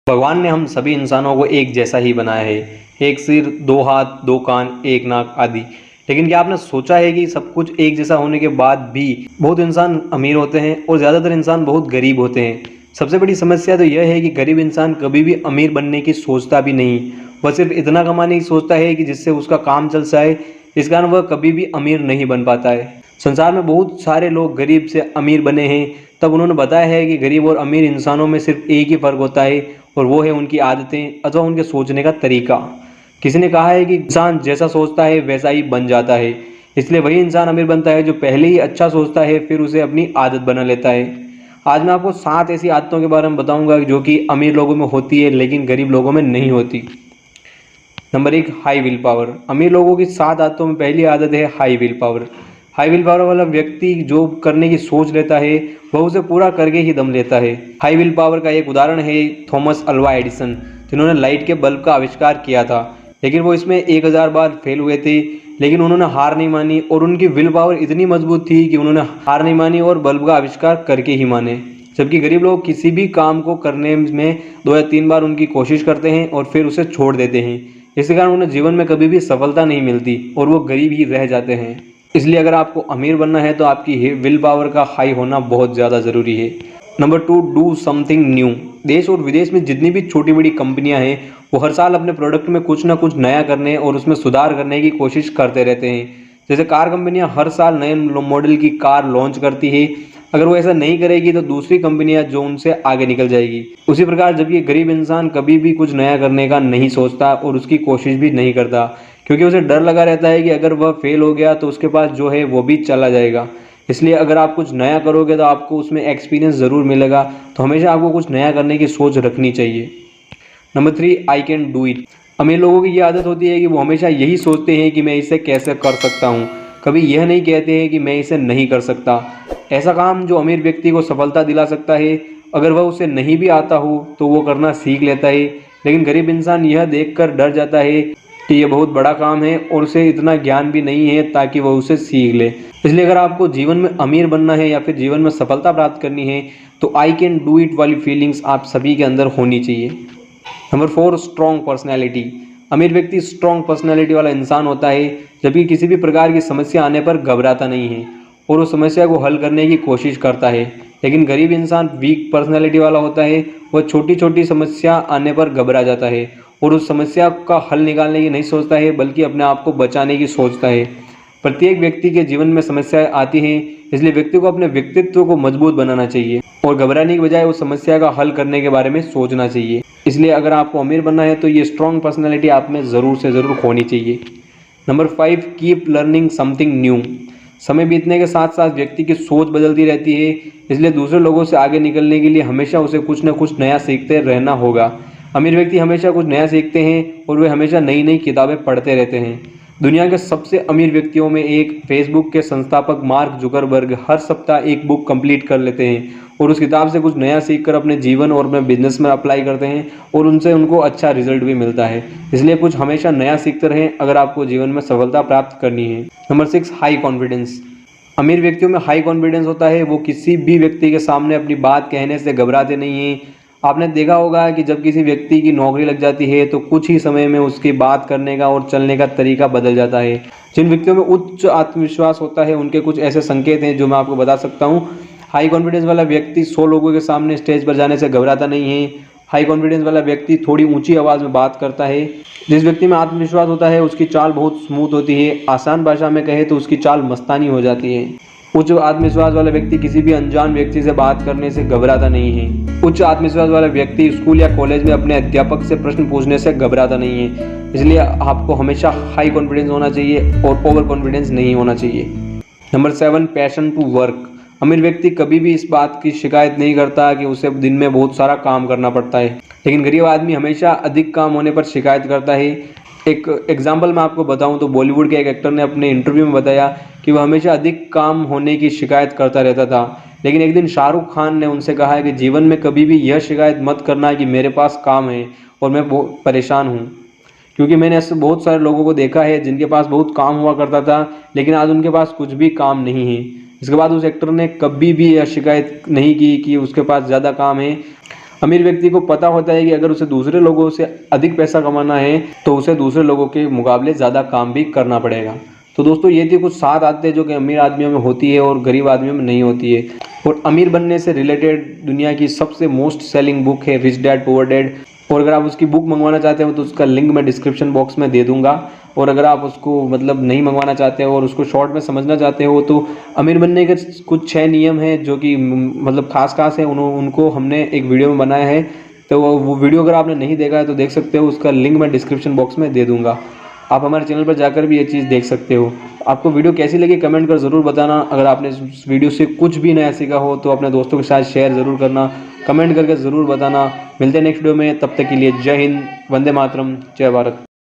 भगवान ने हम सभी इंसानों को एक जैसा ही बनाया है, एक सिर, दो हाथ, दो कान, एक नाक आदि। लेकिन क्या आपने सोचा है कि सब कुछ एक जैसा होने के बाद भी बहुत इंसान अमीर होते हैं और ज़्यादातर इंसान बहुत गरीब होते हैं। सबसे बड़ी समस्या तो यह है कि गरीब इंसान कभी भी अमीर बनने की सोचता भी नहीं। वह सिर्फ इतना कमाने की सोचता है कि जिससे उसका काम चल जाए। इस कारण वह कभी भी अमीर नहीं बन पाता है। संसार में बहुत सारे लोग गरीब से अमीर बने हैं। तब उन्होंने बताया है कि गरीब और अमीर इंसानों में सिर्फ एक ही फ़र्क होता है, और वो है उनकी आदतें अथवा उनके सोचने का तरीका। किसी ने कहा है कि इंसान जैसा सोचता है वैसा ही बन जाता है। इसलिए वही इंसान अमीर बनता है जो पहले ही अच्छा सोचता है, फिर उसे अपनी आदत बना लेता है। आज मैं आपको 7 ऐसी आदतों के बारे में बताऊंगा जो कि अमीर लोगों में होती है लेकिन गरीब लोगों में नहीं होती। Number 1, high will power. अमीर लोगों की 7 आदतों में पहली आदत है high will power. High will power वाला व्यक्ति जो करने की सोच लेता है वह उसे पूरा करके ही दम लेता है। हाई विल पावर का एक उदाहरण है थॉमस अल्वा एडिसन, जिन्होंने लाइट के बल्ब का आविष्कार किया था। लेकिन वो इसमें 1000 बार फेल हुए थे, लेकिन उन्होंने हार नहीं मानी और उनकी विल पावर इतनी मजबूत थी कि उन्होंने हार नहीं मानी और बल्ब का आविष्कार करके ही माने। जबकि गरीब लोग किसी भी काम को करने में 2 या 3 बार उनकी कोशिश करते हैं और फिर उसे छोड़ देते हैं। इसी कारण उन्हें जीवन में कभी भी सफलता नहीं मिलती और वो गरीब ही रह जाते हैं। इसलिए अगर आपको अमीर बनना है तो आपकी विल पावर का हाई होना बहुत ज़्यादा ज़रूरी है। Number 2, do something new. देश और विदेश में जितनी भी छोटी बड़ी कंपनियां हैं वो हर साल अपने प्रोडक्ट में कुछ ना कुछ नया करने और उसमें सुधार करने की कोशिश करते रहते हैं। जैसे कार कंपनियां हर साल नए मॉडल की कार लॉन्च करती है। अगर वो ऐसा नहीं करेगी तो दूसरी कंपनियां जो उनसे आगे निकल जाएगी। उसी प्रकार जब ये गरीब इंसान कभी भी कुछ नया करने का नहीं सोचता और उसकी कोशिश भी नहीं करता, क्योंकि उसे डर लगा रहता है कि अगर वह फेल हो गया तो उसके पास जो है वो भी चला जाएगा। इसलिए अगर आप कुछ नया करोगे तो आपको उसमें एक्सपीरियंस ज़रूर मिलेगा। तो हमेशा आपको कुछ नया करने की सोच रखनी चाहिए। Number 3, I can do it. अमीर लोगों की ये आदत होती है कि वो हमेशा यही सोचते हैं कि मैं इसे कैसे कर सकता हूँ, कभी यह नहीं कहते हैं कि मैं इसे नहीं कर सकता। ऐसा काम जो अमीर व्यक्ति को सफलता दिला सकता है, अगर वह उसे नहीं भी आता हो तो वो करना सीख लेता है। लेकिन गरीब इंसान यह देखकर डर जाता है कि यह बहुत बड़ा काम है और उसे इतना ज्ञान भी नहीं है ताकि वह उसे सीख ले। इसलिए अगर आपको जीवन में अमीर बनना है या फिर जीवन में सफलता प्राप्त करनी है तो आई कैन डू इट वाली फीलिंग्स आप सभी के अंदर होनी चाहिए। Number 4, strong personality. अमीर व्यक्ति स्ट्रॉन्ग पर्सनैलिटी वाला इंसान होता है, जबकि किसी भी प्रकार की समस्या आने पर घबराता नहीं है और उस समस्या को हल करने की कोशिश करता है। लेकिन गरीब इंसान वीक पर्सनैलिटी वाला होता है, वह छोटी छोटी समस्या आने पर घबरा जाता है और उस समस्या का हल निकालने की नहीं सोचता है बल्कि अपने आप को बचाने की सोचता है। प्रत्येक व्यक्ति के जीवन में समस्याएं आती हैं, इसलिए व्यक्ति को अपने व्यक्तित्व को मजबूत बनाना चाहिए और घबराने की बजाय उस समस्या का हल करने के बारे में सोचना चाहिए। इसलिए अगर आपको अमीर बनना है तो ये स्ट्रॉन्ग पर्सनैलिटी आप में ज़रूर से ज़रूर होनी चाहिए। Number 5, keep learning something new. समय बीतने के साथ साथ व्यक्ति की सोच बदलती रहती है, इसलिए दूसरे लोगों से आगे निकलने के लिए हमेशा उसे कुछ न कुछ नया सीखते रहना होगा। अमीर व्यक्ति हमेशा कुछ नया सीखते हैं और वे हमेशा नई नई किताबें पढ़ते रहते हैं। दुनिया के सबसे अमीर व्यक्तियों में एक फेसबुक के संस्थापक मार्क जुकरबर्ग हर सप्ताह एक बुक कंप्लीट कर लेते हैं और उस किताब से कुछ नया सीखकर अपने जीवन और अपने बिजनेस में अप्लाई करते हैं और उनसे उनको अच्छा रिजल्ट भी मिलता है। इसलिए कुछ हमेशा नया सीखते रहें अगर आपको जीवन में सफलता प्राप्त करनी है। Number 6, high confidence. अमीर व्यक्तियों में हाई कॉन्फिडेंस होता है, वो किसी भी व्यक्ति के सामने अपनी बात कहने से घबराते नहीं हैं। आपने देखा होगा कि जब किसी व्यक्ति की नौकरी लग जाती है तो कुछ ही समय में उसकी बात करने का और चलने का तरीका बदल जाता है। जिन व्यक्तियों में उच्च आत्मविश्वास होता है उनके कुछ ऐसे संकेत हैं जो मैं आपको बता सकता हूँ। हाई कॉन्फिडेंस वाला व्यक्ति 100 लोगों के सामने स्टेज पर जाने से घबराता नहीं है। हाई कॉन्फिडेंस वाला व्यक्ति थोड़ी ऊंची आवाज़ में बात करता है। जिस व्यक्ति में आत्मविश्वास होता है उसकी चाल बहुत स्मूथ होती है, आसान भाषा में कहे तो उसकी चाल मस्तानी हो जाती है। उच्च आत्मविश्वास वाला व्यक्ति किसी भी अनजान व्यक्ति से बात करने से घबराता नहीं है। उच्च आत्मविश्वास वाला व्यक्ति स्कूल या कॉलेज में अपने अध्यापक से प्रश्न पूछने से घबराता नहीं है। इसलिए आपको हमेशा हाई कॉन्फिडेंस होना चाहिए और ओवर कॉन्फिडेंस नहीं होना चाहिए। Number 7, passion to work. अमीर व्यक्ति कभी भी इस बात की शिकायत नहीं करता कि उसे दिन में बहुत सारा काम करना पड़ता है, लेकिन गरीब आदमी हमेशा अधिक काम होने पर शिकायत करता है। एक एग्जाम्पल मैं आपको बताऊं तो बॉलीवुड के एक एक्टर ने अपने इंटरव्यू में बताया कि वह हमेशा अधिक काम होने की शिकायत करता रहता था। लेकिन एक दिन शाहरुख खान ने उनसे कहा है कि जीवन में कभी भी यह शिकायत मत करना कि मेरे पास काम है और मैं बहुत परेशान हूँ, क्योंकि मैंने ऐसे बहुत सारे लोगों को देखा है जिनके पास बहुत काम हुआ करता था लेकिन आज उनके पास कुछ भी काम नहीं है। इसके बाद उस एक्टर ने कभी भी यह शिकायत नहीं की कि उसके पास ज़्यादा काम है। अमीर व्यक्ति को पता होता है कि अगर उसे दूसरे लोगों से अधिक पैसा कमाना है तो उसे दूसरे लोगों के मुकाबले ज़्यादा काम भी करना पड़ेगा। तो दोस्तों ये थी कुछ 7 आदतें जो कि अमीर आदमियों में होती है और गरीब आदमियों में नहीं होती है। और अमीर बनने से रिलेटेड दुनिया की सबसे मोस्ट सेलिंग बुक है रिच डैड पुअर डैड। और अगर आप उसकी बुक मंगवाना चाहते हो तो उसका लिंक मैं डिस्क्रिप्शन बॉक्स में दे दूंगा। और अगर आप उसको मतलब नहीं मंगवाना चाहते हो और उसको शॉर्ट में समझना चाहते हो तो अमीर बनने के कुछ 6 नियम हैं जो कि मतलब खास है, उनको हमने एक वीडियो में बनाया है। तो वो वीडियो अगर आपने नहीं देखा है तो देख सकते हो, उसका लिंक मैं डिस्क्रिप्शन बॉक्स में दे दूंगा। आप हमारे चैनल पर जाकर भी ये चीज़ देख सकते हो। आपको वीडियो कैसी लगी कमेंट कर ज़रूर बताना। अगर आपने इस वीडियो से कुछ भी नया सीखा हो तो अपने दोस्तों के साथ शेयर ज़रूर करना, कमेंट करके ज़रूर बताना। मिलते हैं नेक्स्ट वीडियो में, तब तक के लिए जय हिंद, वंदे मातरम, जय भारत।